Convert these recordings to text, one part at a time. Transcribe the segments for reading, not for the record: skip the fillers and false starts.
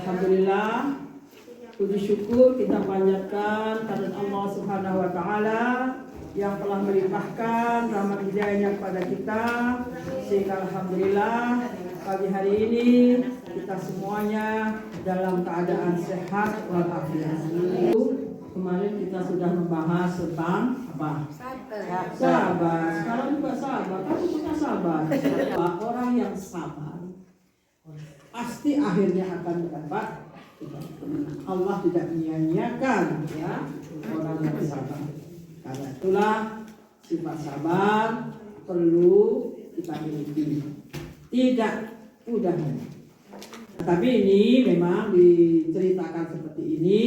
Alhamdulillah, puji syukur kita panjatkan kepada Allah Subhanahu wa taala yang telah melimpahkan rahmat hidayahnya kepada kita, sehingga alhamdulillah pagi hari ini kita semuanya dalam keadaan sehat walafiat. Kemarin kita sudah membahas tentang apa? Sabar. Sekarang juga sabar. Kamu juga sabar. Orang yang sabar pasti akhirnya akan mendapat. Allah tidak menyia-nyiakan ya orang yang sabar. Karena itulah sifat sabar perlu kita miliki. Tidak mudah. Tapi ini memang diceritakan seperti ini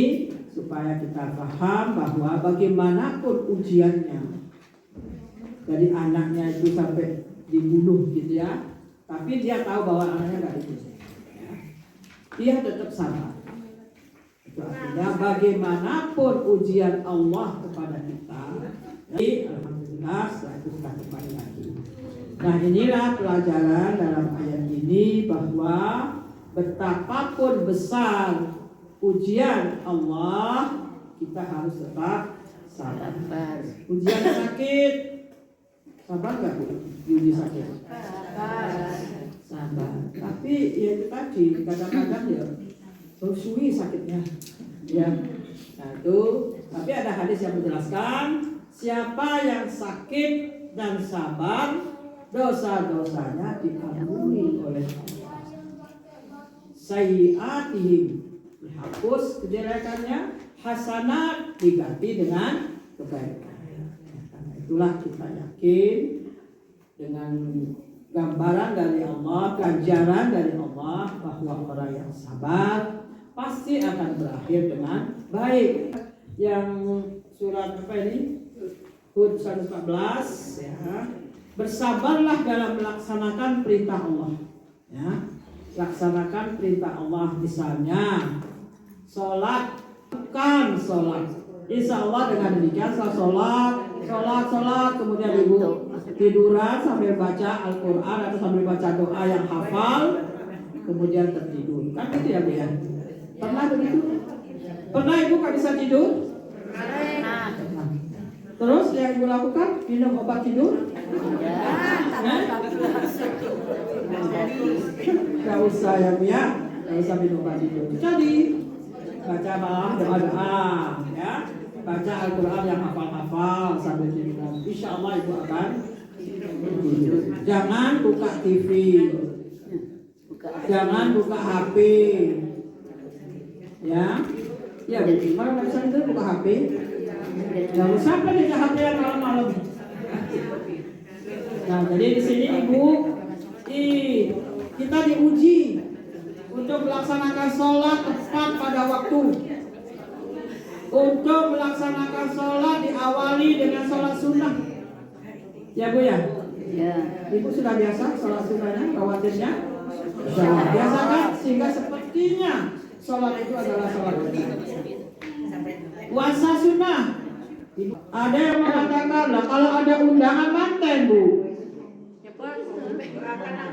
supaya kita paham bahwa bagaimanapun ujiannya, dari anaknya itu sampai dibunuh gitu ya, tapi dia tahu bahwa anaknya nggak dibunuh. Dia tetap sabar. Itu artinya bagaimanapun ujian Allah kepada kita, jadi alhamdulillah setelah itu sudah kembali lagi. Nah inilah pelajaran dalam ayat ini bahwa betapapun besar ujian Allah, kita harus tetap sabar. Ujian sakit, sabar nggak bu? Uji sakit. Sabar. Tapi ya itu tadi kadang-kadang ya suwi sakitnya. Ya. Nah itu. Tapi ada hadis yang menjelaskan siapa yang sakit dan sabar, dosa-dosanya diampuni oleh Allah. Sayyi'atihim dihapus kejelekannya, hasanat diganti dengan kebaikan. Karena itulah kita yakin dengan gambaran dari Allah, ganjaran dari Allah bahwa orang yang sabar pasti akan berakhir dengan baik. Yang surat apa ini? Hud 114 ya. Bersabarlah dalam melaksanakan perintah Allah. Ya. Laksanakan perintah Allah, misalnya sholat, bukan sholat. Insya Allah dengan demikian sholat, kemudian ibu tiduran sambil baca Al-Quran atau sambil baca doa yang hafal, kemudian tertidur. Kan itu ya Bu ya? Pernah begitu? Pernah ibu gak bisa tidur? Pernah. Terus yang ibu lakukan minum obat tidur? Gak usah ya Bu ya, gak usah minum obat tidur. Jadi baca malam doa-doa ya, baca Al-Quran yang hafal-hafal sambil tidur. Insya Allah ibu akan tidur. Jangan buka TV, jangan buka HP ya. Ya kalau nggak bisa tidur buka HP. Gak usah kan di HP malam-malam. Nah jadi di sini ibu kita diuji untuk melaksanakan sholat tepat pada waktu. Untuk melaksanakan sholat diawali dengan sholat sunnah. Ya Bu ya? Ya. Ibu sudah biasa sholat sunnahnya, khawatirnya? Biasa kan? Sehingga sepertinya sholat itu adalah sholat sunnah. Puasa sunnah. Ada yang mengatakan lah kalau ada undangan manten Bu.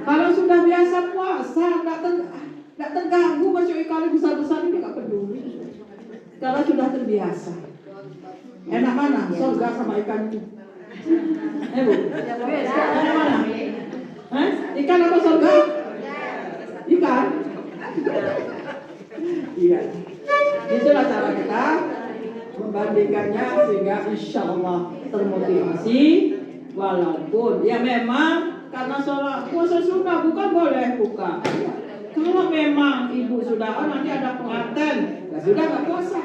Kalau sudah biasa puasa nggak terganggu, masuk ikan besar-besar ini nggak peduli. Kalau sudah terbiasa, enak mana? Surga sama ikan itu? Bu, enak mana? Ikan apa surga? Ikan. Iya. Itulah cara kita membandingkannya sehingga insya Allah termotivasi. Walaupun ya memang karena sholat puasa sunnah bukan boleh buka. Kalau memang ibu sudah nanti ada pengantin, ya sudah nggak puasa.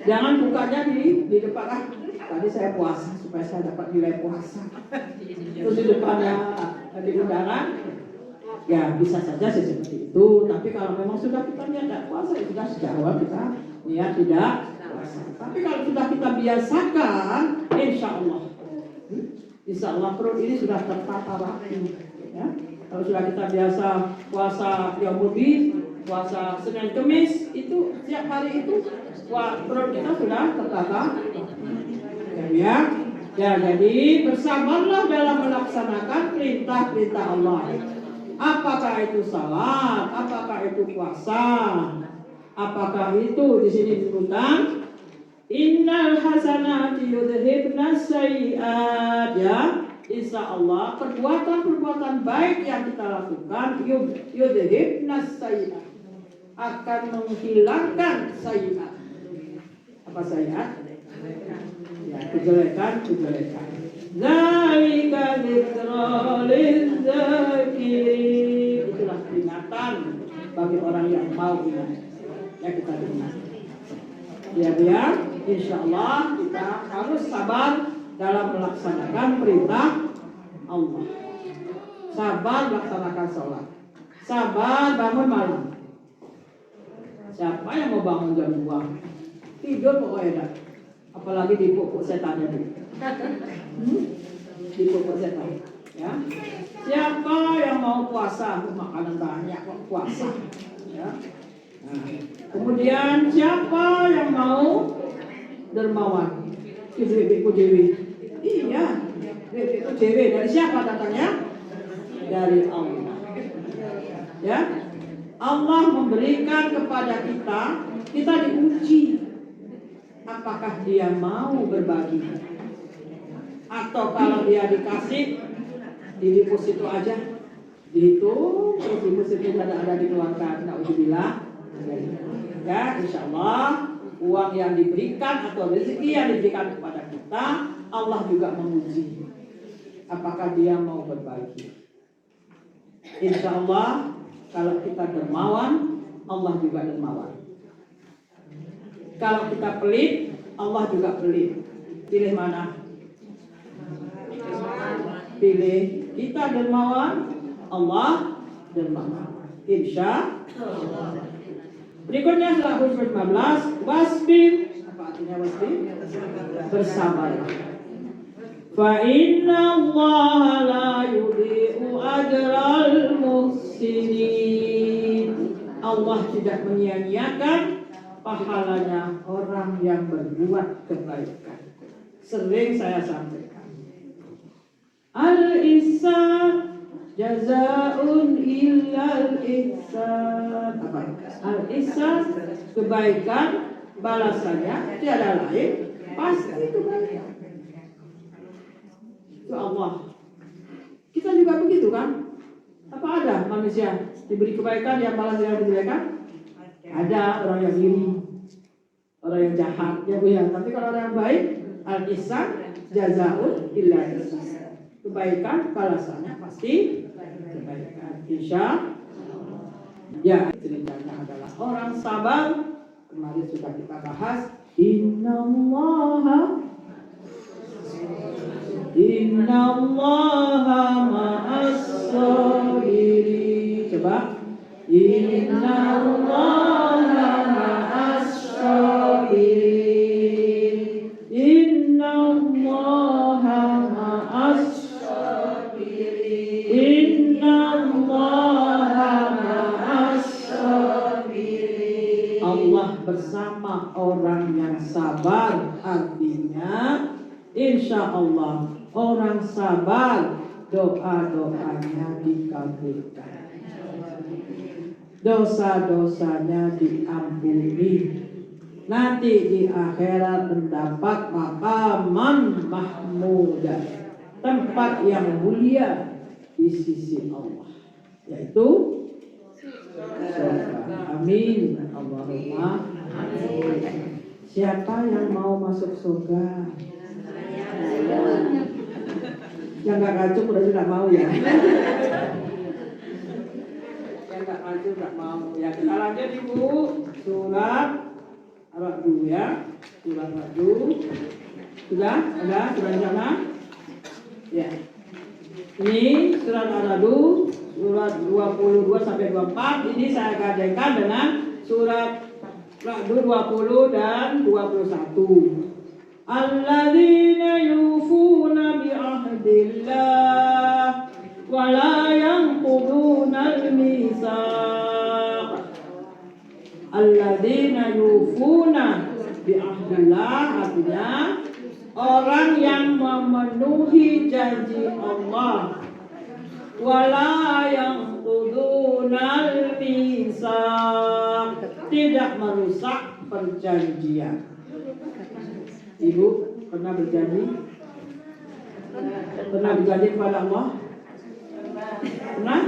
Jangan bukanya di depan. Tadi saya puasa supaya saya dapat nilai puasa. Terus di depannya di undangan, ya bisa saja seperti itu. Tapi kalau memang sudah kita niat tidak puasa, ya sudah sejak awal kita niat tidak puasa. Tapi kalau sudah kita biasakan, insya Allah perut ini sudah tertata rapi. Ya. Kalau sudah kita biasa puasa Yaumul-Bid, puasa Senin Kemis, itu setiap hari itu perut kita sudah tertata. Ya, jadi bersabarlah dalam melaksanakan perintah-perintah Allah. Apakah itu salat? Apakah itu puasa? Apakah itu di sini disebutkan innal hasanati yudhibna sayyi'at, ya. Insya Allah perbuatan-perbuatan baik yang kita lakukan yudhibna sayyi'at, akan menghilangkan sayyi'at. Apa sayyi'at? Ya, kejelekan. Zalika dzikra liz-zakirin. Itulah peringatan bagi orang yang mau ingat. Ya, kita ingat. Biar insya Allah kita harus sabar dalam melaksanakan perintah Allah. Sabar melaksanakan sholat. Sabar bangun malam. Siapa yang mau bangun jam 2? Tidur pokoknya dah. Apalagi dipukul setan itu. Dipukul setan. Ya. Siapa yang mau puasa? Makanan banyak kok puasa. Ya. Nah, kemudian siapa yang mau dermawan? Ibu Dewi. Iya, itu Dewi. Dari siapa datangnya? Dari Allah. Ya, Allah memberikan kepada kita diuji. Apakah dia mau berbagi? Atau kalau dia dikasih, dilipus itu aja, dihitung, terus dilipus itu ada dikeluarkan. Nauzubillah. Ya, insya Allah uang yang diberikan atau rezeki yang diberikan kepada kita, Allah juga menguji apakah dia mau berbagi. Insya Allah kalau kita dermawan, Allah juga dermawan. Kalau kita pelit, Allah juga pelit. Pilih mana? Pilih kita dermawan, Allah dermawan. Insya Allah. Berikutnya setelah huruf 15, wasbir. Apa artinya wasbir? Bersabarlah. Fa inna Allah la yudhi'u ajral muhsinin. Allah tidak menyia-nyiakan pahalanya orang yang berbuat kebaikan. Sering saya sampaikan. Al-ihsan jazaa'un illal ihsan. Apa? Al-ihsan, kebaikan, balasannya tiada lain pasti kebaikan. Itu Allah. Kita juga begitu kan? Apa ada manusia diberi kebaikan yang balas dengan kebaikan? Ada orang yang iri, orang yang jahat, ya Bu ya. Tapi kalau orang yang baik, al-ihsan jazaa'un illal ihsan. Kebaikan balasannya pasti kebaikan. Insya ya, ceritanya adalah orang sabar. Kemarin sudah kita bahas. Innallaha ma'as sabirin. Coba. Innallaha ma'as sabirin. Innallaha ma'as sabirin. Innallaha ma'as sabirin. Allah bersama orang yang sabar. Artinya insya Allah orang sabar doa-doanya dikabulkan, dosa-dosanya diampuni, nanti di akhirat mendapat maqaman mahmudah, tempat yang mulia di sisi Allah, yaitu surga. Amin. Allahumma amin. Siapa yang mau masuk surga? Yang gak kacung udah tidak mau ya. Yang gak kacung gak mau ya. Kita lanjut Ibu. Surat Ar-Ra'd ya. Surat Ar-Ra'd. Sudah? Ada? Sudah di sana? Ya. Ini surat Ar-Ra'd, surat 22 sampai 24. Ini saya kaitkan dengan surat Ar-Ra'd 20 dan 21. Alladzina yufuna bi'ahdillah wa la yanquduna al-mitsaq. Alladzina yufuna bi'ahdillah artinya orang yang memenuhi janji Allah. Wa la yanquduna yanqudunal mitsaq, tidak merusak perjanjian. Ibu pernah berjanji? Pernah berjanji kepada Allah? Pernah?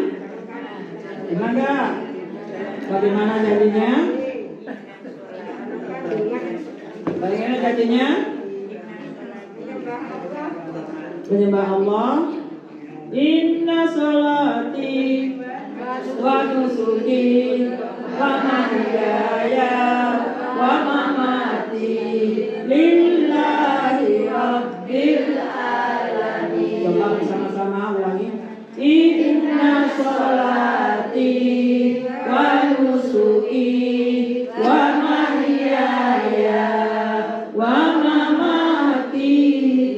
Pernah enggak? Bagaimana janjinya? Bagaimana janjinya? Menyembah Allah. Inna sholati wa nusuki wa mahyaya wa mamati lillahi rabbil alamin. Coba bersama-sama ulangi. Inna sholati wa nusuki wa mahyaya wa mamati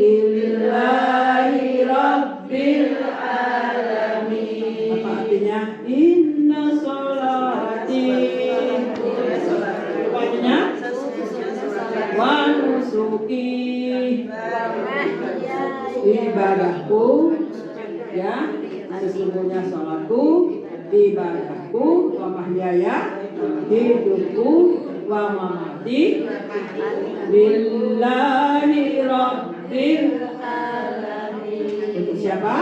lillahi rabbil alamin. Apa artinya? Inna sholati. Apa artinya? Wa nusuki, ibadahku, ya, sesungguhnya sholatku, ibadahku, wa mahyaya, hidupku, wa mamati lillahi rabbil alamin. Untuk siapa?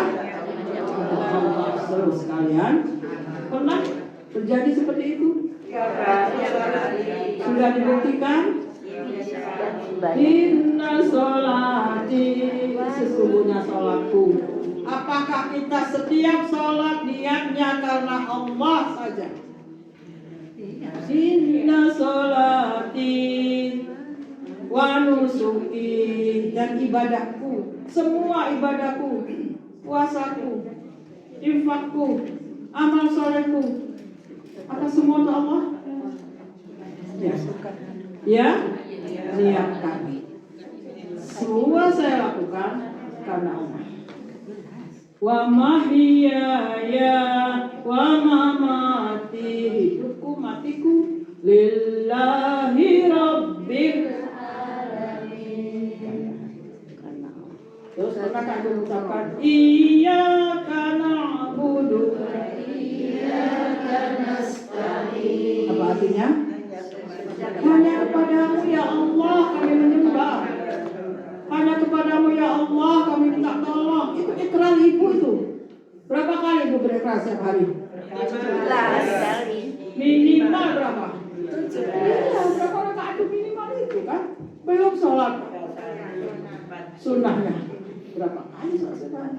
Untuk Allah. Seluruh sekalian pernah terjadi seperti itu? Sudah dibuktikan? Inna sholati, sesungguhnya sholatku. Apakah kita setiap sholat niatnya karena Allah saja? Inna sholati wa nusuki, dan ibadahku, semua ibadahku, puasaku, infakku, amal solehku, apa semua untuk Allah? Ya, ya, niatkan. Semua saya lakukan karena Allah. Wa mahyaya wa mamati, hidupku matiku lillahi rabbil alamin. Terus pernah kan mengucapkan iyyaka na'budu wa iyyaka nasta'in. Apa artinya? Hanya kepadamu ya Allah kami menyembah. Hanya kepadamu ya Allah kami minta tolong. Itu ikrar ibu itu. Berapa kali ibu berikrar setiap hari? 17 kali. Minimal berapa? 17. Iya, berapa rakaat itu minimal itu kan? Belum sholat sunnahnya. Berapa kali sholat sunnah?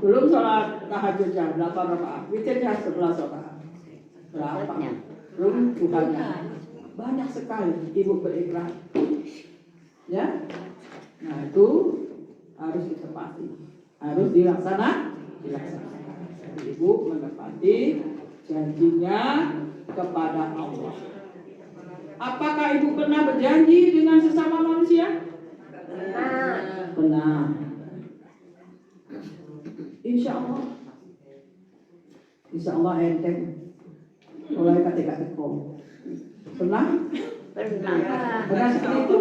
Belum sholat tahajud jam 8 rakaat. Witirnya 11 rakaat. Berapa? Belum Tuhannya. Banyak sekali ibu berikrar. Ya? Nah itu harus ditepati, harus dilaksanakan. Ibu menepati janjinya kepada Allah. Apakah ibu pernah berjanji dengan sesama manusia? Pernah. Insya Allah enteng. Mulai ketika teko. Pernah? Pernah seperti itu?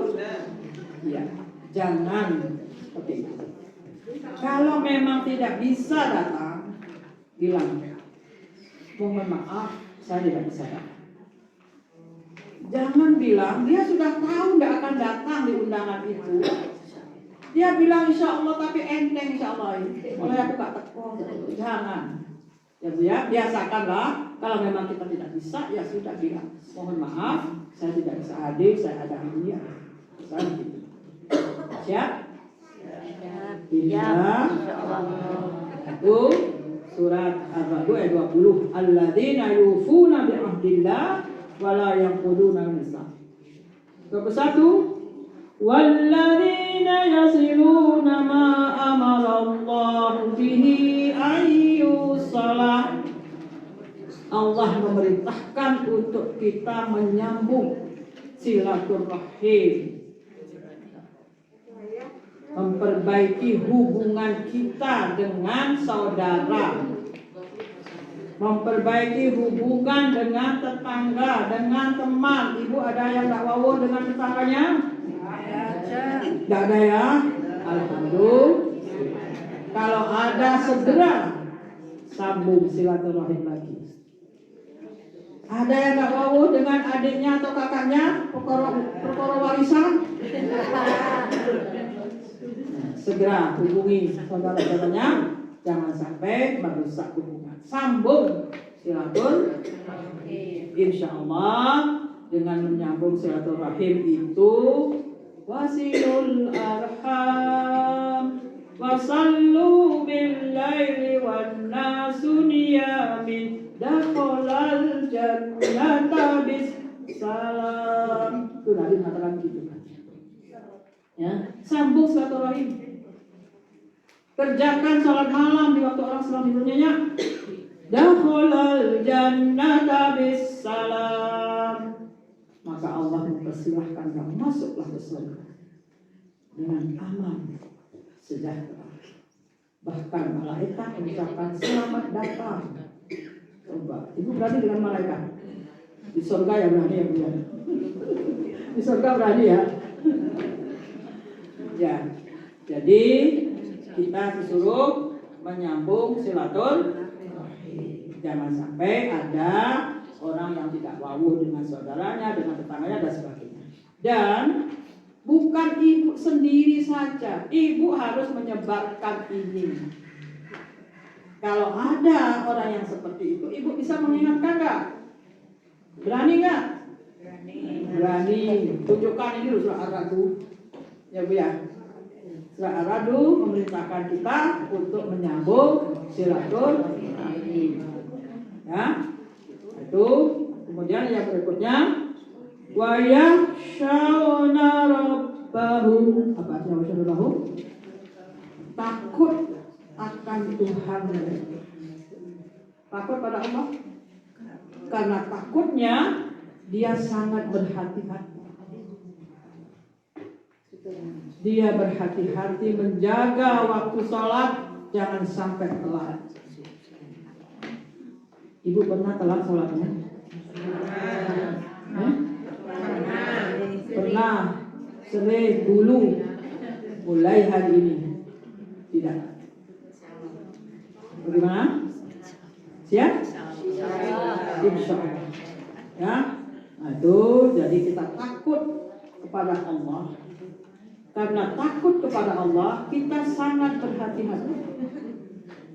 Ya. Jangan seperti itu. Kalau memang tidak bisa datang, bilang, mohon maaf, saya tidak bisa datang. Jangan bilang, dia sudah tahu tidak akan datang di undangan itu. Dia bilang insya Allah tapi enteng insya Allah. Oleh aku gak teko. Jangan. Ya, biasakanlah. Kalau memang kita tidak bisa, ya sudah bilang, mohon maaf, saya tidak bisa hadir, saya ada hadiah. Saya gitu. Siap? Siap. Itu surat Al-Ra'd ayat 20. Alladzina yufuna bi ahdillah wa la yanquduna al-mitsaq. Ke-1, walladzina yasiluna ma amara Allah bihi ayyusalah. Allah memerintahkan untuk kita menyambung silaturahim, memperbaiki hubungan kita dengan saudara, memperbaiki hubungan dengan tetangga, dengan teman. Ibu ada yang tak wawon dengan tetangganya? Tidak ada ya? Alhamdulillah. Kalau ada segera sambung silaturahim lagi. Ada yang nggak mau dengan adiknya atau kakaknya perkara warisan? Segera hubungi saudara-saudaranya, jangan sampai merusak hubungan. Sambung silaturahim. Insya Allah dengan menyambung silaturahim itu wasilul arham wasallu bil laili wan nasu niyamin dakhalal jannata bis salam. Itu Nabi mengatakan gitu kan. Ya, sambung silaturahim. Kerjakan salat malam di waktu orang sedang tidurnya. Dakhalal jannata bis salam. Maka Allah mempersilahkan kamu masuklah ke surga dengan aman, sejahtera. Bahkan malaikat mengucapkan selamat datang. Coba, ibu berani dengan malaikat? Di surga ya berani ya, Bu. Di surga berani ya. Ya, jadi kita disuruh menyambung silaturahim. Jangan sampai ada orang yang tidak wawuh dengan saudaranya, dengan tetangganya dan sebagainya. Dan bukan ibu sendiri saja, ibu harus menyebarkan ini. Kalau ada orang yang seperti itu, ibu bisa mengingatkan nggak? Berani nggak? Berani. Tunjukkan ini surah Ar-Ra'd. Ya Bu ya. Surah Ar-Ra'd memerintahkan kita untuk menyambung silaturahim. Ya, itu kemudian yang berikutnya wa yakhshawna rabbahum. Apa artinya yakhshawna rabbahum? Takut akan Tuhan mereka. Takut pada Allah. Karena takutnya dia sangat berhati-hati. Dia berhati-hati menjaga waktu sholat, jangan sampai telat. Ibu pernah telat sholatnya? Pernah. Sering dulu. Mulai hari ini tidak. Bagaimana? Siap? Insya Allah. Ya. Nah itu jadi kita takut kepada Allah. Karena takut kepada Allah, kita sangat berhati-hati.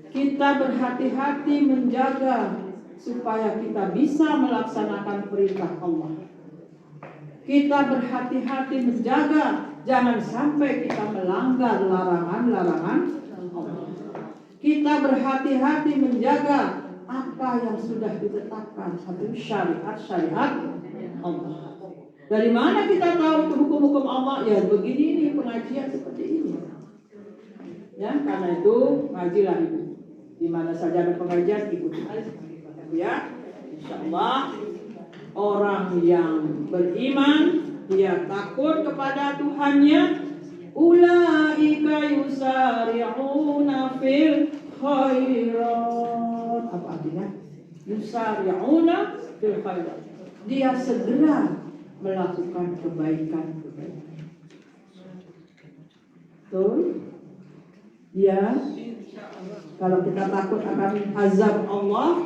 Kita berhati-hati menjaga supaya kita bisa melaksanakan perintah Allah. Kita berhati-hati menjaga jangan sampai kita melanggar larangan-larangan Allah. Kita berhati-hati menjaga apa yang sudah ditetapkan satu syariat Allah. Dari mana kita tahu hukum-hukum Allah? Ya begini nih pengajian seperti ini. Ya, karena itu ngajilah ibu. Di mana saja ada pengajian ikuti. Ya, insya Allah orang yang beriman dia takut kepada Tuhannya. Ulaika yusari'una fil khairat. Apa artinya? Yusari'una fil khairat. Dia segera melakukan kebaikan-kebaikan. Betul? Ya. Kalau kita takut akan azab Allah,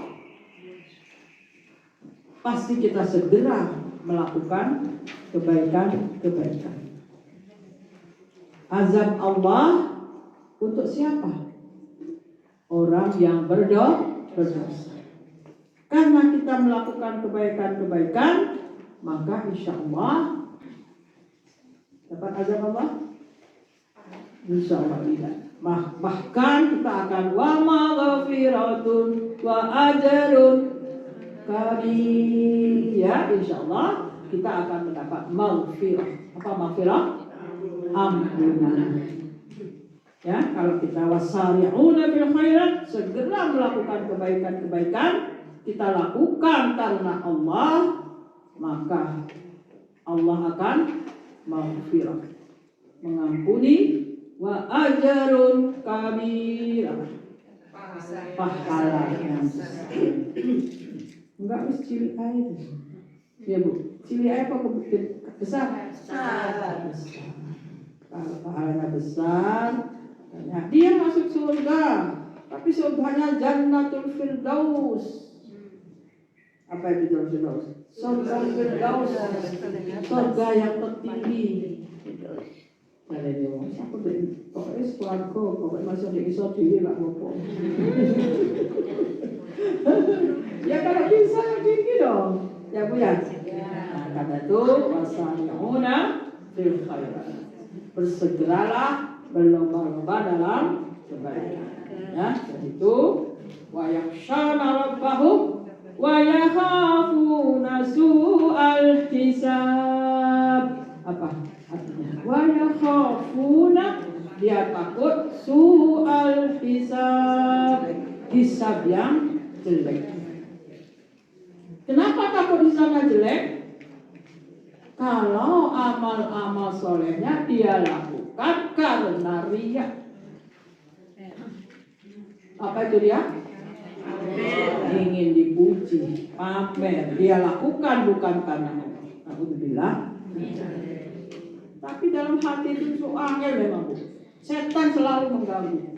pasti kita segera melakukan kebaikan-kebaikan. Azab Allah untuk siapa? Orang yang berdosa. Karena kita melakukan kebaikan-kebaikan, maka insya Allah dapat azab Allah? Insya Allah tidak. Bahkan kita akan wa maghfiratun wa ajrun karim. Ya, insya Allah kita akan mendapat maghfirah. Apa maghfirah? Ampunan. Ya, kalau kita wasari'una bil khairat, segera melakukan kebaikan-kebaikan, kita lakukan karena Allah, maka Allah akan maghfirah, mengampuni, wa ajrun kabir, pahala yang besar. Enggak harus cili air. Ya Bu, cili air apa besar? Besar. Kalau pahalanya besar, dia masuk surga. Tapi surganya Jannatul Firdaus. Apa itu Jannatul Firdaus? Surga Firdaus, surga yang tertinggi. Ada dia mau siapa deh? Pokoknya keluarga, pokoknya masih ada iso diri lah apa. Ya kalau bisa yang tinggi dong, ya Bu ya. Nah, kata itu wasari'una fil khairat. Bersegeralah berlomba-lomba dalam kebaikan. Ya, itu wa yakhshana rabbahum wa yakhafuna su'al hisab. Apa artinya? Wa yakhafuna, dia takut su'al hisab, hisab yang jelek. Kenapa takut hisabnya jelek? Kalau amal-amal solehnya dia lakukan karena riya. Apa itu dia? Ingin dipuji, pamer. Dia lakukan bukan karena Allah. Alhamdulillah. Tapi dalam hati itu soalnya memang Bu. Setan selalu mengganggu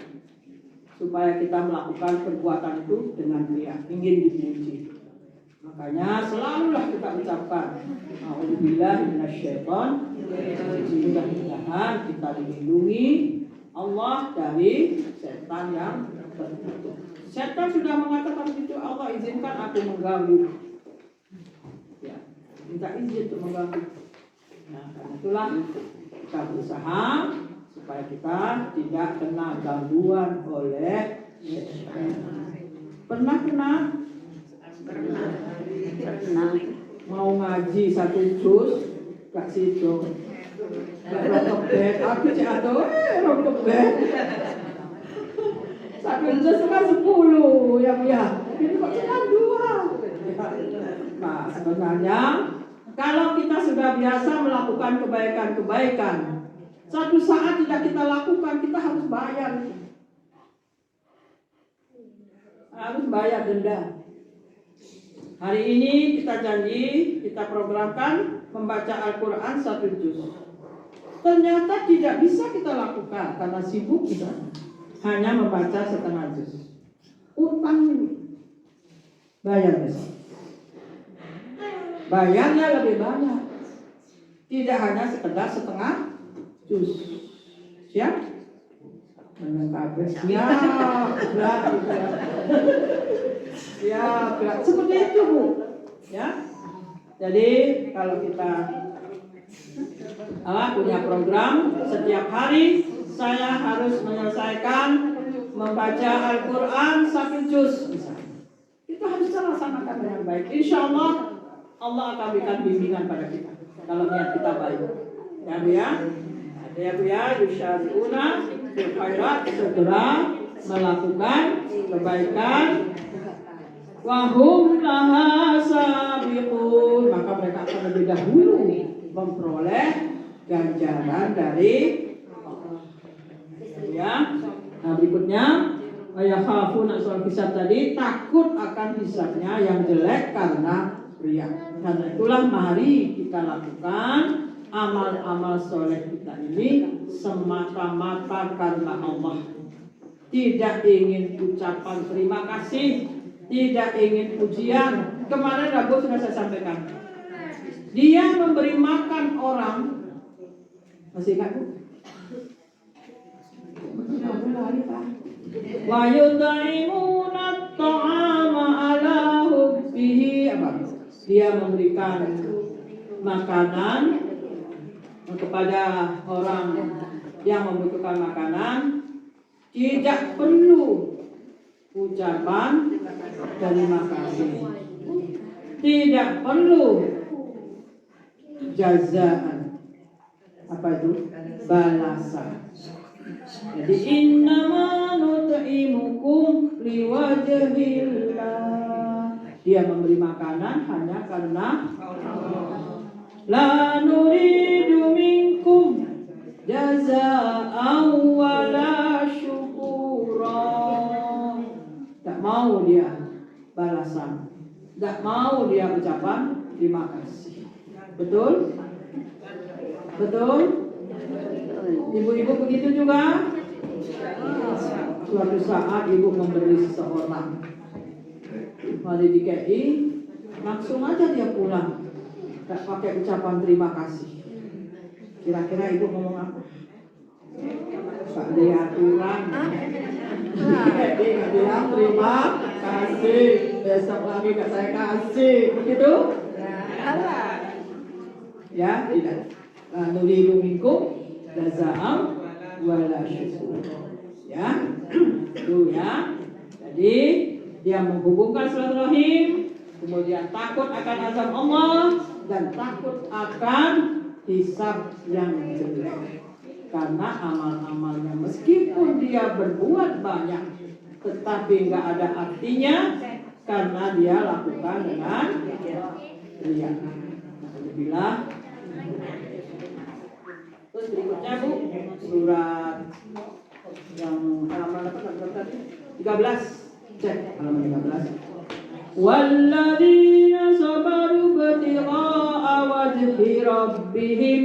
supaya kita melakukan perbuatan itu dengan riya, ingin dipuji. Makanya selalulah kita ucapkan A'udzubillah minasyaiton. Mudah-mudahan kita dilindungi Allah dari setan yang terkutuk. Setan sudah mengatakan begitu, Allah izinkan aku mengganggu. Ya, minta izin untuk mengganggu. Nah, karena itulah kita berusaha supaya kita tidak kena gangguan oleh setan. Pernah kena? Pernah. Mau ngaji satu juz gak sido. Gak rokebet, aku cek atau rokebet. Satu juz kan 10 ya Bu ya. Ini kok cuma 2. Nah, sebenarnya kalau kita sudah biasa melakukan kebaikan-kebaikan, satu saat tidak kita lakukan, kita harus bayar. Harus bayar denda. Hari ini kita janji, kita programkan membaca Al-Quran 1 juz. Ternyata tidak bisa kita lakukan karena sibuk kita hanya membaca setengah juz. Utang ini bayar besok. Bayarnya lebih banyak. Tidak hanya sekedar setengah juz. Siap? Menengkabe. Siap. Berat gitu ya. Ya, berat. Seperti itu Bu. Ya. Jadi kalau kita punya program setiap hari saya harus menyelesaikan membaca Al-Quran 1 juz. Itu harus kita laksanakan dengan baik. Insya Allah Allah akan berikan bimbingan pada kita kalau niat kita baik. Ya Bu ya. Ada ya Bu ya, yusyari'una fil khairat, segera melakukan kebaikan. Wahum laha sabiqun, maka mereka akan lebih dahulu memperoleh ganjaran dari Allah. Ya. Nah berikutnya ayakhafuna soal hisab tadi, takut akan hisabnya yang jelek karena riya. Karena itulah mari kita lakukan amal-amal soleh kita ini semata-mata karena Allah. Tidak ingin ucapan terima kasih, tidak ingin pujian. Kemarin Rabu sudah saya sampaikan. Dia memberi makan orang. Masih ingat Bu? Wa yut'imuna at-ta'ama 'ala hubbihi. Dia memberikan makanan kepada orang yang membutuhkan makanan. Tidak perlu ucapan terima kasih. Tidak perlu jazaan. Apa itu? Balasan. Jadi innama nut'imukum liwajhillah. Dia memberi makanan hanya karena la nuridu minkum jazaa'an wala syukura. Tak mau dia balasan, tak mau dia ucapan terima kasih. Betul? Betul? Ibu-ibu begitu juga? Suatu saat ibu memberi seseorang mari dikei, langsung aja dia pulang, gak pakai ucapan terima kasih. Kira-kira ibu ngomong apa? Pak dia aturan. Jadi nggak bilang terima kasih, besok lagi nggak saya kasih, begitu? Ya, tidak. Nuridu minkum jazaa'an wala syukur. Ya, itu ya. Jadi dia menghubungkan silaturahim, kemudian takut akan azab Allah dan takut akan hisab yang jelek. Karena amal-amalnya meskipun dia berbuat banyak, tetapi nggak ada artinya karena dia lakukan dengan riya. Alhamdulillah. Terus berikutnya Bu, surat yang halaman apa tadi? 13. Cek halaman 13. Walladzina sabaru ibtigha'a wajhi rabbihim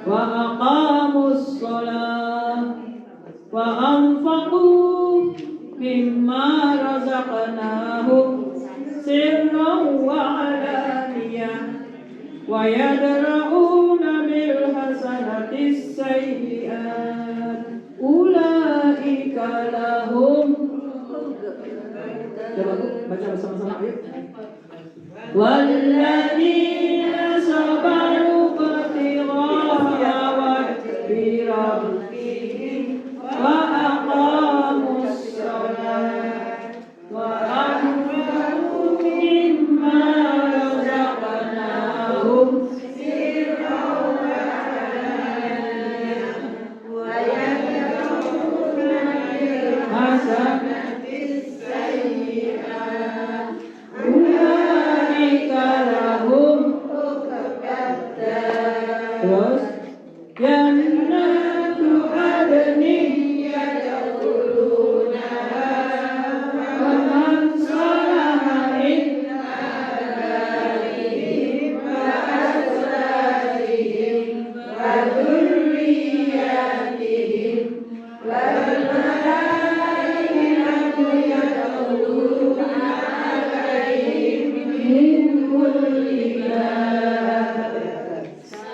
wa aqamus shalah wa anfaqu mimma razaqnahum sirran wa 'alaniyah wa yadra'una bil hasanatis sayyi'at ulaika lahum. Coba Bu, baca bersama-sama ayo. Walladzina sabaru ibtigha'a wajhi rabbihim wa aqamus shalah wa anfaqu mimma razaqnahum sirran wa 'alaniyah wa yadra'una bil hasanatis sayyi'at ulaika lahum terus jannatu adnin yadkhulunaha wa man salaha min abaihim wa azwajihim wa dhurriyyatihim wal malaikatu yadkhuluna alaihim min kulli bab.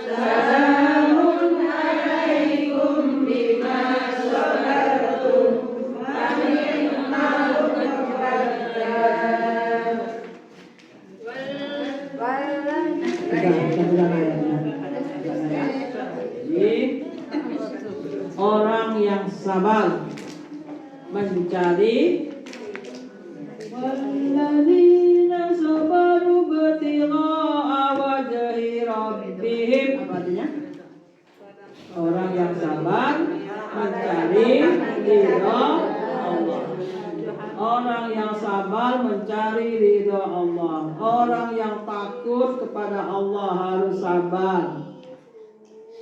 Salamun alaikum bima sabartum wa ni'mal uqbad. Jadi orang yang sabar mencari walladzina sabaru ibtigha'a wajhi rabbihim. Apa artinya? Orang yang sabar mencari ridha Allah. Orang yang sabar mencari ridha Allah. Orang yang takut kepada Allah harus sabar.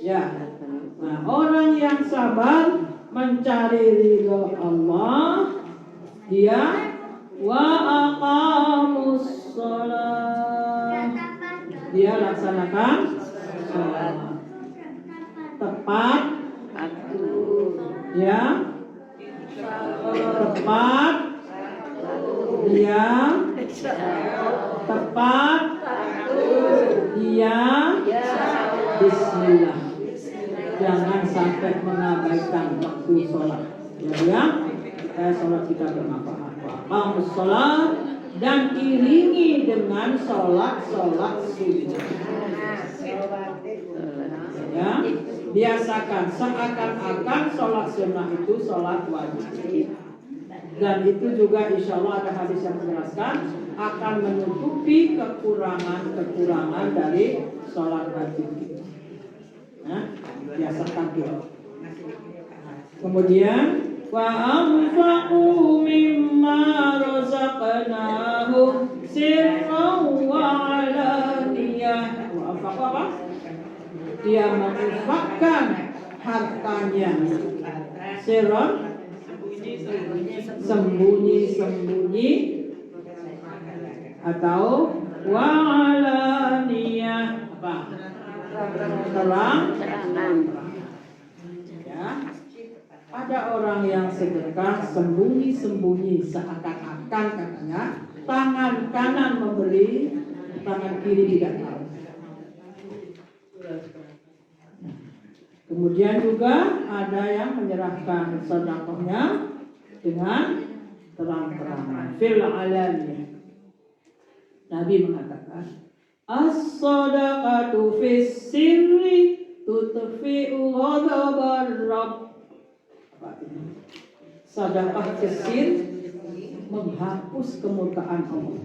Ya. Nah, orang yang sabar mencari ridha Allah, dia wa aqamus shalah. Dia laksanakan salat tepat, ya, tepat, dia tepat, dia bismillah. Jangan sampai mengabaikan waktu sholat. Ya, sholat kita bermanfaat. Aqamus sholat dan iringi dengan sholat sunnah. Ya, biasakan seakan-akan sholat sunnah itu sholat wajib. Dan itu juga insya Allah ada hadis yang menjelaskan akan menutupi kekurangan dari sholat wajib. Nah, biasakan dulu. Kemudian wa anfaqu mimma razaqnahum sirran wa 'alaniyah. Wa anfaqu apa? Dia menginfakkan hartanya sirran sembunyi-sembunyi atau wa 'alaniyah apa? Terang. Ya. ada orang yang sedekah sembunyi-sembunyi seakan-akan katanya tangan kanan memberi, tangan kiri tidak tahu. Kemudian juga ada yang menyerahkan sedekahnya dengan terang-terangan fil alaniyah. Nabi mengatakan as-sadaqatu fis sirri tutfi'u ghadabar rabb. Apa artinya? Sedekah fis sirri menghapus kemurkaan Allah.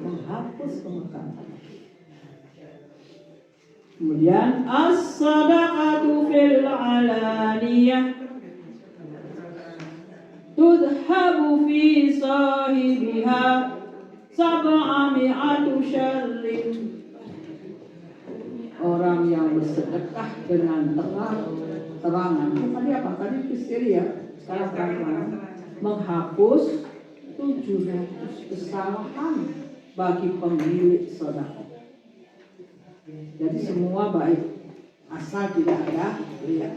Menghapus kemurkaan Allah. Kemudian as-sadaqatu fil alaniyah tudhabu fi sahibiha sab'ami'atu syarrin. Orang yang bersedekah dengan terang-terangan. Tadi apa? Tadi histeria. Sekarang terang-terangan menghapus 700 kesalahan bagi pemilik sedekah. Jadi semua baik, asal tidak ada riya.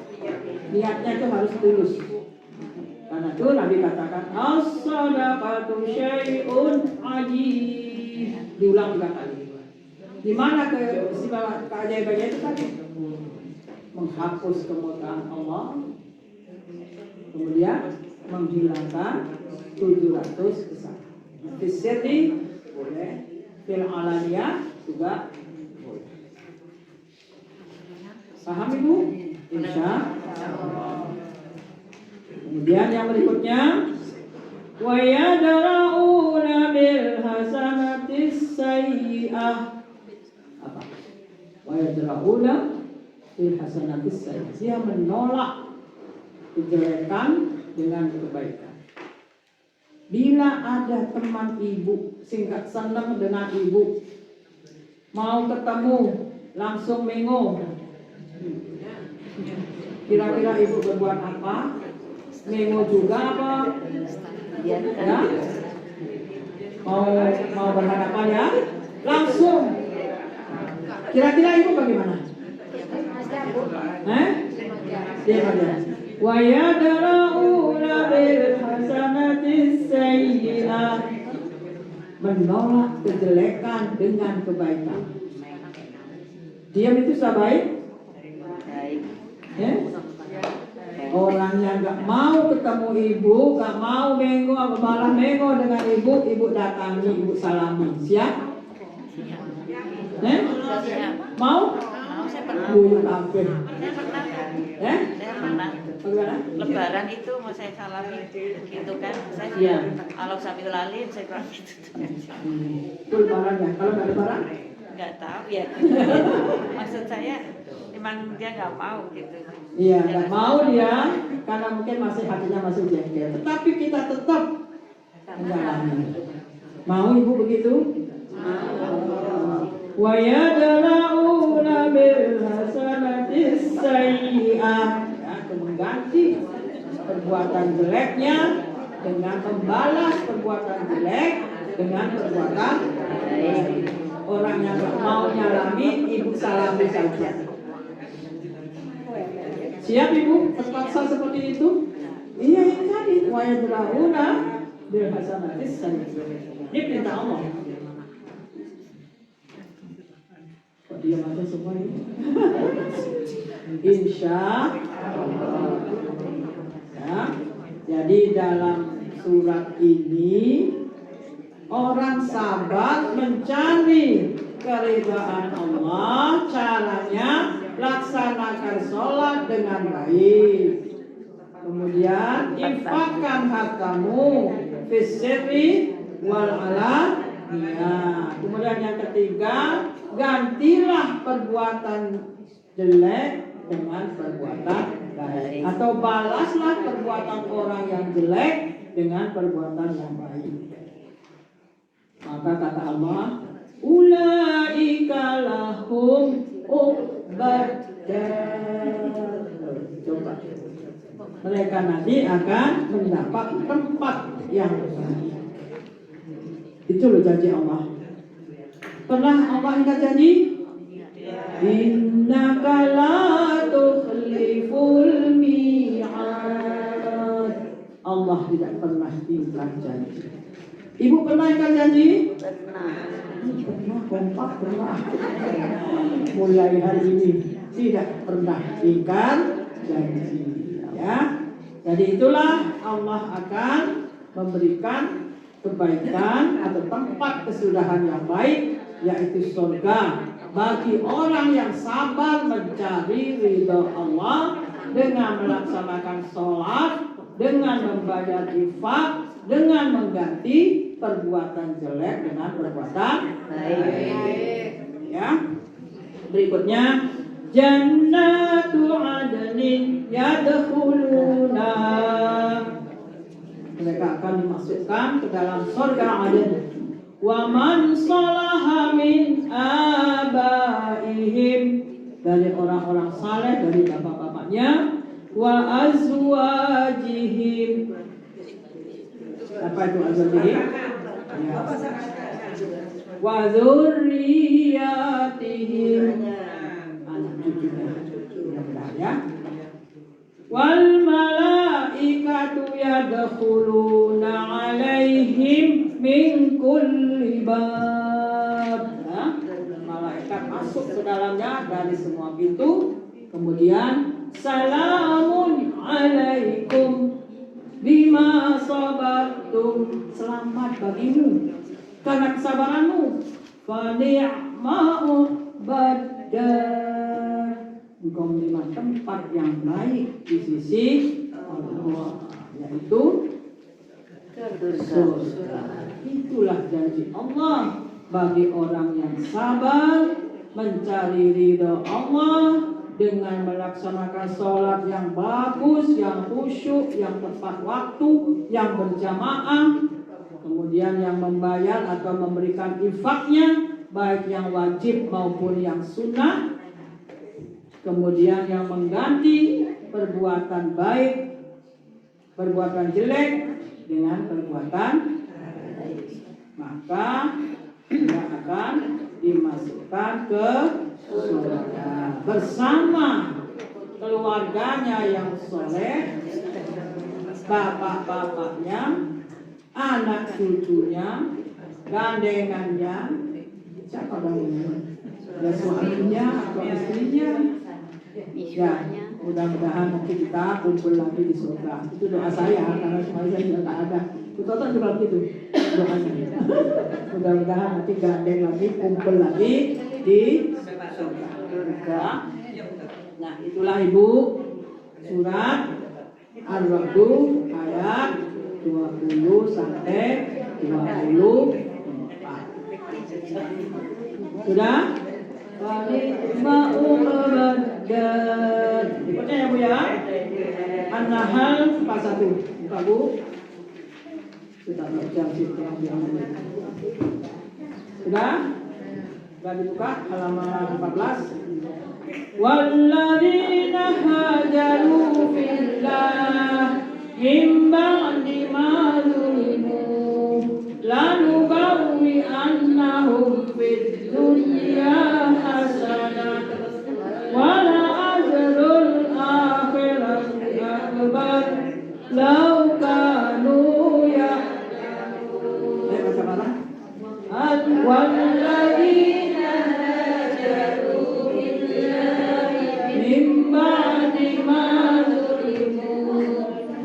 Niatnya itu harus tulus. Karena itu Nabi katakan as-sadaqatu syai'un ajib. Diulang 3 kali. Di mana keajaibannya itu tadi? Menghapus kemurkaan Allah, kemudian menghilangkan 700 kesalahan. Fisirri boleh, fil alaniyah juga. Paham Ibu? Insya Allah. Kemudian yang berikutnya wa yadra'una bil hasanatis sayyi'ah. Apa? Wa yadra'una bil hasanatis sayyi'ah. Dia menolak kejelekan dengan kebaikan. Bila ada teman ibu singkat senang dengan ibu, mau ketemu langsung mengo. Kira-kira ibu berbuat apa? Mengo juga apa? Ya? Mau berhadapan ya? Langsung. Kira-kira ibu bagaimana? Dia aja. Wa yadra'una bil hasanatis sayyi'ah. Menolak kejelekan dengan kebaikan. Diam itu sudah baik? Orang yang gak mau ketemu ibu, gak mau mengo, malah mengo dengan ibu, ibu datangi, ibu salami. Siap? Mau? Saya pernah. Buyut hampir. Saya pernah. Bagaimana? Lebaran itu mau saya salami gitu kan. Saya Iya. kalau sambil lalim saya kurang gitu. Itu lebaran ya? Kalau gak lebaran? Nggak tahu ya. Maksud saya memang dia nggak mau gitu. Iya, nggak mau dia karena mungkin masih hatinya masih jengkel. Tetapi kita tetap menjalani. Mau ibu begitu? Wa yadra'una bil hasanatis sayyi'ah. Ya, mengganti perbuatan jeleknya dengan membalas perbuatan jelek dengan perbuatan baik. Orang yang nggak mau nyalami, ibu salami saja. Siap ibu terpaksa seperti itu? Iya ini tadi wa yadra'una bil hasanatis sayyi'ah. Ini perintah Allah. Kok diam aja semua ini? Insya Allah. Ya. Jadi dalam surat ini orang sabar mencari keridhaan Allah. Caranya laksanakan sholat dengan baik. Kemudian infakkan hartamu fisri wal alaniyah. Kemudian yang ketiga, gantilah perbuatan jelek dengan perbuatan baik. Atau balaslah perbuatan orang yang jelek dengan perbuatan yang baik. Maka kata Allah, ulaika lahum uqbad. Coba. Mereka nanti akan mendapat tempat yang baik. Itu loh janji Allah. Pernah Allah ingat janji? Innaka la tukhliful mi'ad. Allah tidak pernah ingkar janji. Ibu pernah ingkar janji? Pernah. Pernah, kompak pernah. Mulai hari ini tidak pernah ingkar janji. Ya, jadi itulah Allah akan memberikan kebaikan atau tempat kesudahan yang baik, yaitu surga bagi orang yang sabar mencari ridha Allah dengan melaksanakan sholat, dengan membayar infak, dengan mengganti perbuatan jelek dengan perbuatan baik. Ya. Berikutnya, jannatu adnin yadkhuluna. Mereka akan dimasukkan ke dalam surga Aden. Wa man salaha min abaihim, dari orang-orang saleh dari bapak-bapaknya, wa azwajihim. Apa itu azwajihim? Ya. Wa dzurriyyatihim, anak cucunya. Ya. Wal malaikatu yadkhuluna alaihim min kulli bab. Malaikat masuk ke dalamnya dari semua pintu. Kemudian salamun alaikum bima sabartum, selamat bagimu karena kesabaranmu. Fa ni'ma'u badar, engkau menerima tempat yang baik di sisi Allah, yaitu surga. Itulah janji Allah bagi orang yang sabar mencari ridha Allah dengan melaksanakan sholat yang bagus, yang khusyuk, yang tepat waktu, yang berjamaah, kemudian yang membayar atau memberikan infaknya, baik yang wajib maupun yang sunnah, kemudian yang mengganti perbuatan baik, perbuatan jelek dengan perbuatan baik, maka dia akan dimasukkan ke surga bersama keluarganya yang soleh, bapak-bapaknya, anak cucunya, gandengannya, siapa gandengannya? Ya, suaminya atau istrinya. Ya, mudah-mudahan nanti kita kumpul lagi di surga. Itu doa saya, karena suami saya juga tak ada. Kita juga begitu doanya. Mudah-mudahan nanti gandeng lagi, kumpul lagi di surga. Nah, itulah Ibu surat Ar-Ra'd ayat 20 sampai 24. Sudah? Berikutnya ya Bu ya. An-Nahl pasal 1. Buka Bu. Kita baca yang sudah? Sudah dibuka halaman 14. Walladzina hajaru fillah min ba'di ma zulimu lanubawwi annahum fid dunya hasanah wa la ajrul akhirati akbar law kanu ya'lamun. Baca mana? Walladzina hajaru min ba'di ma zulimu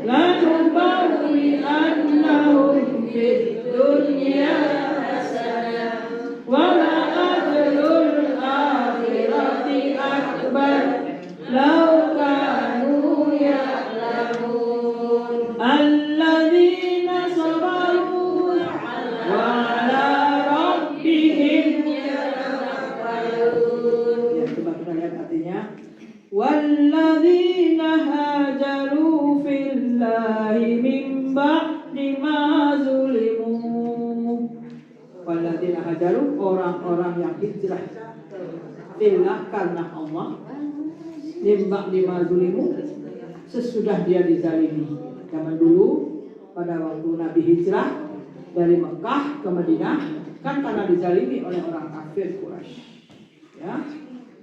lanubawwi annahum fid dunya hasanah wa la ajrul akhirati akbar law kanu ya'lamun. Alladzina sabaru wa ala rabbihim yatawakkalun. Ya, coba kita lihat artinya. Walladzina hajaru fillahi min ba'di ma zulimu. Walladzina hajaru, orang-orang yang hijrah fillah karena Allah, min ba'di ma zulimu, sesudah dia dizalimi. Zaman dulu pada waktu Nabi hijrah dari Mekah ke Madinah kan karena dizalimi oleh orang kafir Quraisy. Ya.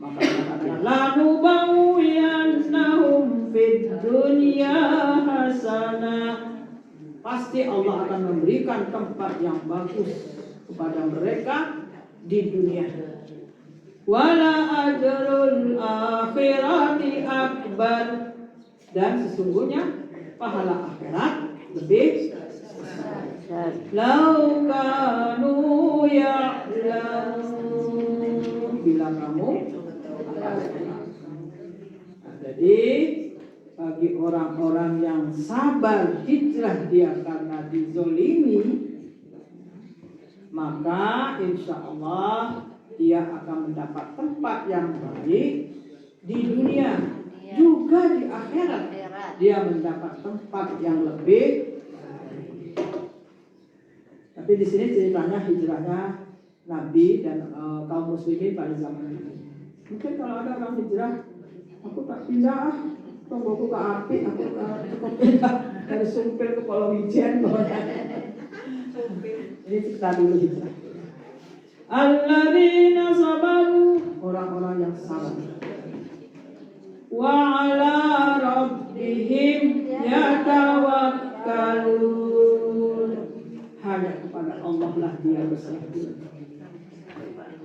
Maka dikatakan lanu bawiyannahum fid dunya hasanah, pasti Allah akan memberikan tempat yang bagus kepada mereka di dunia. Wala ajrul akhirati akbar, dan sesungguhnya pahala akhirat lebih besar. Lau kanu ya'lamun, bila kamu jadi bagi orang-orang yang sabar hijrah dia karena dizolimi, maka insya Allah dia akan mendapat tempat yang baik di dunia, juga di akhirat dia mendapat tempat yang lebih baik. Tapi di sini ceritanya hijrahnya Nabi dan kaum muslimin pada zaman itu. Mungkin kalau ada orang hijrah, aku tak pindah, tungguku ke api, aku cukup pindah dari Sumpil ke Pulau Wijen. Ini cerita dulu hijrah. Alladzina sabaru, orang-orang yang sabar. Wa ala rabbihim yatawakkalun, hanya kepada Allah lah dia berserah diri.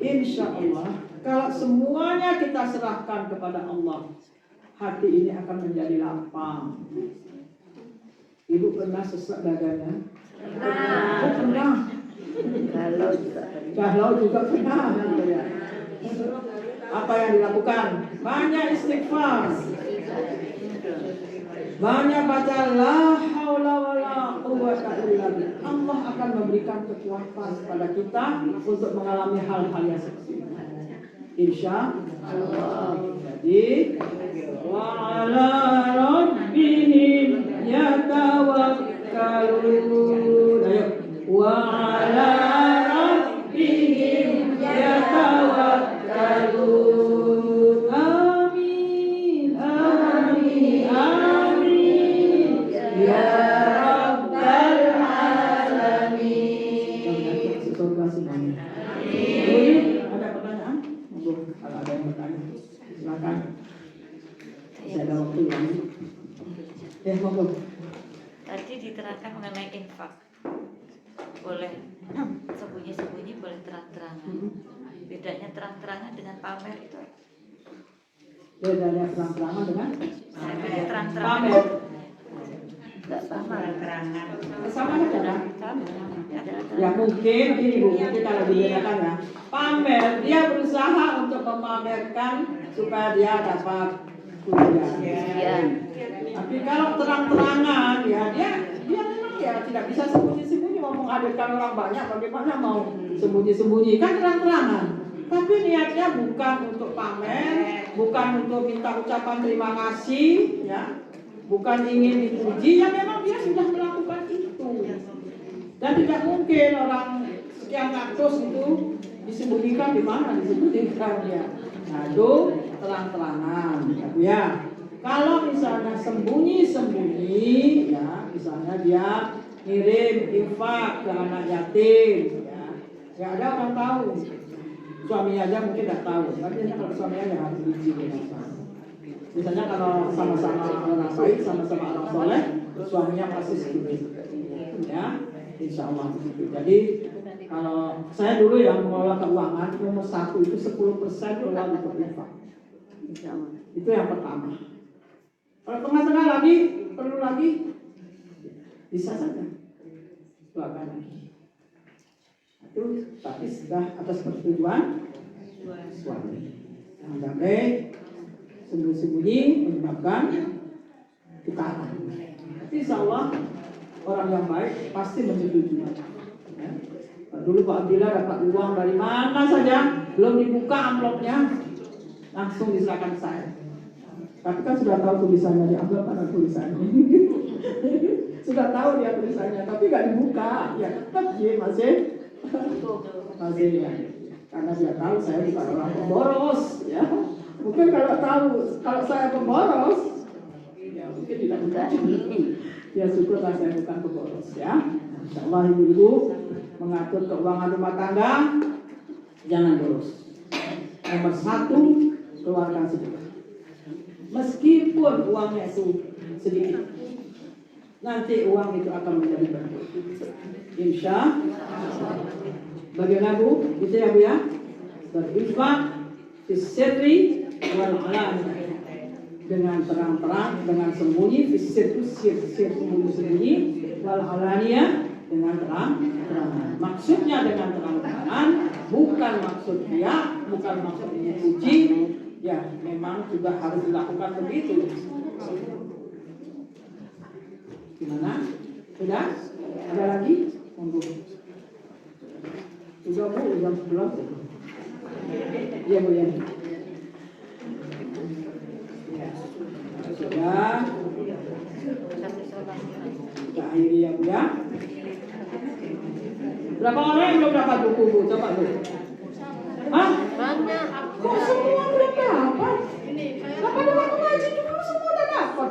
Insya Allah, kalau semuanya kita serahkan kepada Allah, hati ini akan menjadi lapang. Ibu pernah sesak dadanya? Pernah. Galau juga pernah. Apa yang dilakukan? Banyak istighfar, banyak baca la haula wala quwwata illa billah. Allah akan memberikan kekuatan kepada kita untuk mengalami hal-hal yang seperti ini, insya Allah. Jadi wa ala rabbihim yatawakkalun. Ayo, wa ala rabbihim yatawakkalun. Amin, amin, amin ya rabbal alamin. Surga semuanya. Amin. Ada pertanyaan? Kalau ada yang bertanya, silakan. Saya ada waktu lagi. Monggo. Tadi diterangkan mengenai infak. Boleh sembunyi-sembunyi, boleh terang-terangan. Bedanya terang-terangan dengan pamer itu? Bedanya terang-terangan dengan terang-terangan. pamer. Terang-terangan. Sama saja. Ya mungkin ini Bu, mungkin kalau dibedakan ya. Pamer, dia berusaha untuk memamerkan supaya dia dapat kuliah. Tapi kalau terang-terangan ya dia memang ya tidak bisa sembunyi-sembunyi, mau menghadirkan orang banyak, bagaimana mau sembunyi-sembunyi, kan terang-terangan. Tapi niatnya bukan untuk pamer, bukan untuk minta ucapan terima kasih, ya, bukan ingin dipuji, ya memang dia sudah melakukan itu. Dan tidak mungkin orang sekian ratus itu disembunyikan di mana, disembunyikan ya. Nah itu terang-terangan, ya. Kalau misalnya sembunyi-sembunyi, ya, misalnya dia ngirim infak ke anak yatim, ya ada orang tahu. Suami aja mungkin tidak tahu, tapi kalau suaminya harus diizinin. Misalnya kalau sama-sama orang baik, sama-sama orang soleh, suaminya pasti setuju, ya, insya Allah. Jadi kalau saya dulu yang mengelola keuangan, nomor 1 itu 10% keluar untuk infak. Itu yang pertama. Kalau tengah-tengah lagi, perlu lagi, bisa saja keluarkan lagi. Itu tapi sudah atas persetujuan suami. Jangan sampai sembunyi-sembunyi menyebabkan ketaatan. Tapi insya Allah orang yang baik pasti menyetujui. Ya. Dulu Pak Abdillah dapat uang dari mana saja, belum dibuka amplopnya, langsung diserahkan saya. Tapi kan sudah tahu tulisannya di amplop, ada tulisannya. Sudah tahu dia tulisannya, tapi nggak dibuka, ya tetap dia masih ya. Karena dia tahu saya bukan orang pemboros, ya. Mungkin kalau tahu kalau saya pemboros, ya mungkin tidak berani. Ya syukurlah saya bukan pemboros, ya. Insyaallah ibu-ibu mengatur keuangan rumah tangga jangan boros. Nomor 1, keluarkan sedekah. Meskipun uangnya itu sedikit, nanti uang itu akan menjadi berkah. Insya bagian Bu, itu ya Bu ya. Berinfak fisirri wal alani, dengan terang-terang, dengan sembunyi, fisir sembunyi, wal alaniya dengan terang-terangan. Maksudnya dengan terang-terangan bukan maksud dia, bukan maksud memuji, ya memang juga harus dilakukan begitu. Gimana? Sudah? Ada lagi? Monggo. Sudah Bu, jam 11. Iya Bu ya. Sudah. Kita akhiri ya Bu ya. Berapa orang yang belum dapat buku Bu? Coba Bu. Hah? Banyak. Kok semua belum dapat? Kenapa ada waktu ngaji dulu semua udah dapat?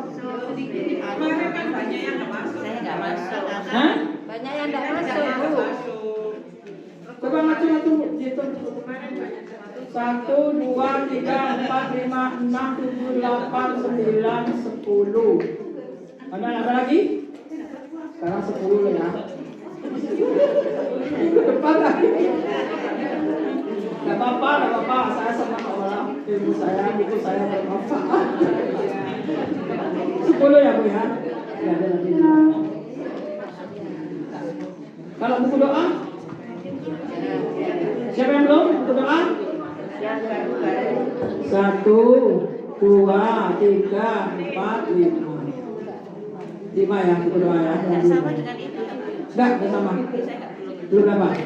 Kemarin kan banyak yang nggak masuk. Saya nggak masuk. Hah? Banyak yang tidak masuk, Bu. Coba ngacu-ngacu gitu. 1, 2, 3, 4, 5, 6, 7, 8, 9, 10. Ada lagi? Sekarang 10 ya. Depan lagi. Gak apa-apa. Saya senang orang ilmu saya, buku saya bermanfaat. 10 ya Bu ya. Ya ada lagi. Kalau buku doa? Siapa yang belum buku doa? 1, 2, 3, 4, 5. 5 ya buku doa ya. Nggak sama dengan itu. Enggak sama. Belum apa?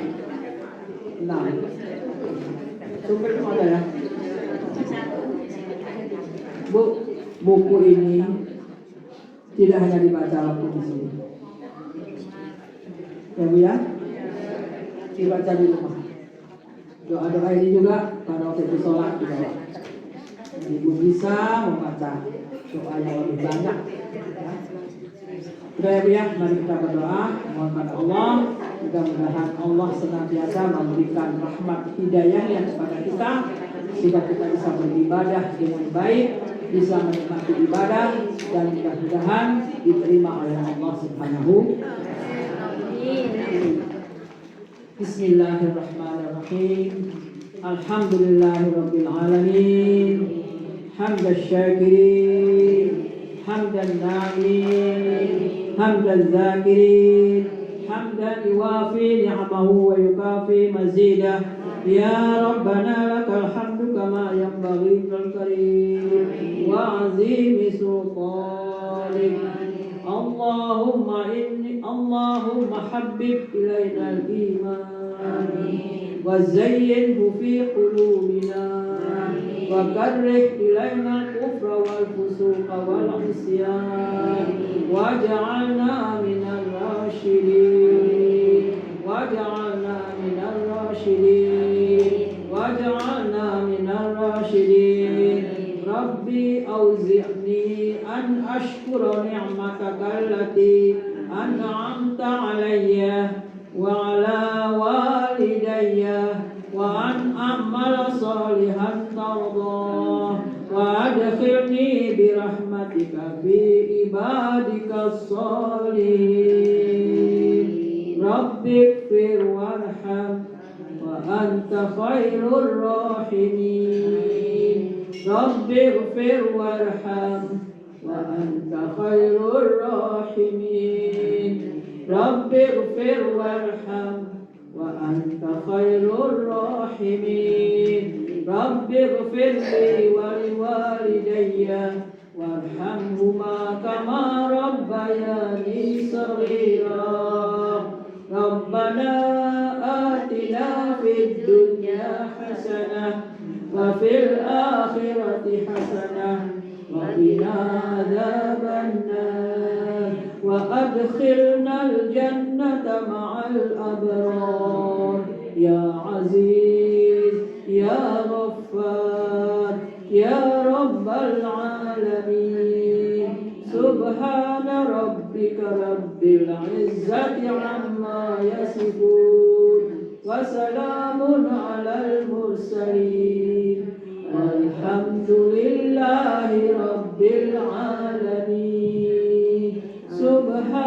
6. Sumber semua ada ya. Bu, buku ini tidak hanya dibaca waktu di sini. Ya Bu ya. Dibaca di rumah. Doa-doa ini juga pada waktu itu sholat dibawa. Ibu bisa membaca doa yang lebih banyak. Sudah ya Bu ya, mari kita berdoa mohon pada Allah, mudah-mudahan Allah senantiasa memberikan rahmat hidayahnya kepada kita sehingga kita bisa beribadah dengan baik, bisa menikmati ibadah dan mudah-mudahan diterima oleh Allah Subhanahu. Bismillahirrahmanirrahim. Alhamdulillahirabbil alamin. Hamdan syakirin, hamdan na'imin, hamdan zakirin, hamdan yuwafi ni'amahu wa yukafi mazidah. Ya Rabbana lakal hamdu kama yanbaghi lil karim wa azimi sultanik. Allahumma habbib ilaina al-iman wa zayyinhu fi qulubina wa karrih ilaina al-kufra wal fusuqa wal isyan waj'alna minal rasyidin waj'alna minal rasyidin waj'alna minal rasyidin. Rabbi auzi'ni an ashkura ni'mataka allati an'amta alayya wa ala walidayya wa an a'mala salihan tardah wa adkhilni bi rahmatika fi ibadika salihin. Rabbi ighfir warham wa anta khairur rahimin. Rabbi ighfir warham wa anta khairur rahimin. Rabbi ighfir warham wa anta khairur rahimin. Rabbi ighfir li wa liwalidayya warhamhuma kama rabbayani shaghira. Rabbana atina fid dunya hasanah wa fil akhirati hasanah wa qina adzaban nar wa adkhilnal jannata ma'al abrar. Ya Aziz ya Ghaffar ya Rabbal alamin. Subhana rabbika rabbil izzati amma yasifun wa salamun alal mursalin walhamdulillahi rabbil alamin. Subhana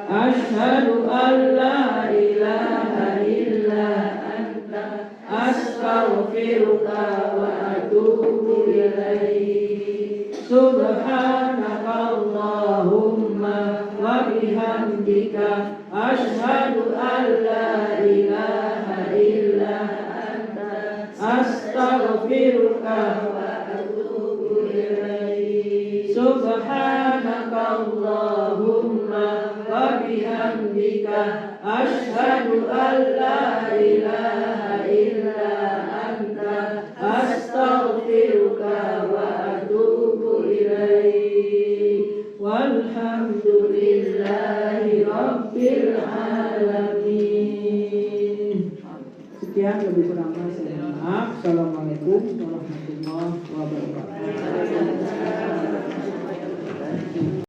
Asyhadu an la ilaha illa anta astaghfiruka wa atubu ilaik. Subhanakallahumma wa bihamdika asyhadu an la ilaha illa anta astaghfiruka wa atubu ilaik. Subhanakallahumma wa bihamdika asyhadu an la ilaha illa anta astaghfiruka wa atubu ilaik. Walhamdulillahi rabbil alamin. Sekian, lebih kurangnya saya mohon maaf. Assalamualaikum warahmatullahi wabarakatuh.